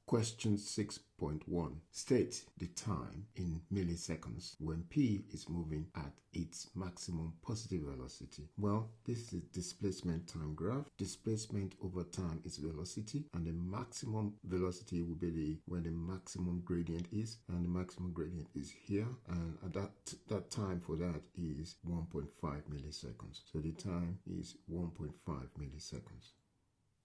Question 6.1. State the time in milliseconds when p is moving at its maximum positive velocity. Well, this is displacement time graph. Displacement over time is velocity, and the maximum velocity will be where the maximum gradient is, and the maximum gradient is here, and at that time for that is 1.5 milliseconds. So the time is 1.5 milliseconds.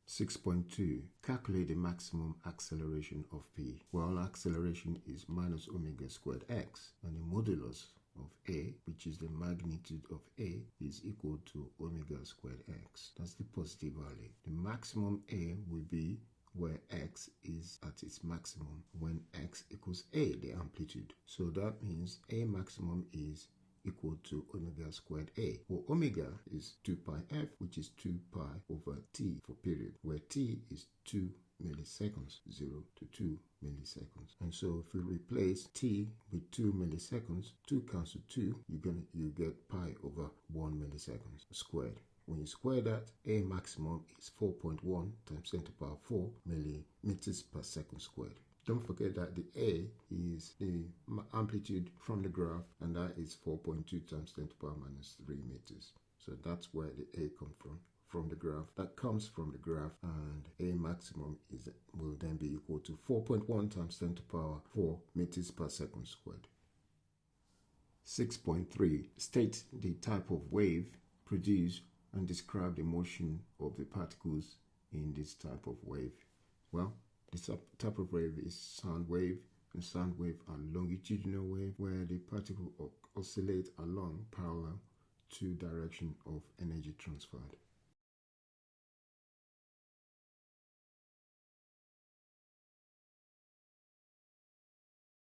6.2. Calculate the maximum acceleration of p. Well, acceleration is minus omega squared x, and the modulus of a, which is the magnitude of a, is equal to omega squared x. That's the positive value. The maximum a will be where x is at its maximum when x equals a, the amplitude. So that means a maximum is equal to omega squared a, or omega is 2 pi f, which is 2 pi over t for period, where t is 2 milliseconds, 0 to 2 milliseconds. And so if we replace t with 2 milliseconds, 2 cancel 2, you get pi over 1 milliseconds squared. When you square that, a maximum is 4.1 times 10 to the power 4 millimeters per second squared. Don't forget that the a is the amplitude from the graph, and that is 4.2 times 10 to the power minus 3 meters. So that's where the a comes from the graph. That comes from the graph, and a maximum will then be equal to 4.1 times 10 to the power 4 meters per second squared. 6.3. State the type of wave produced and describe the motion of the particles in this type of wave. Well, this type of wave is sound wave, and sound wave are longitudinal wave where the particle oscillate along parallel to direction of energy transferred.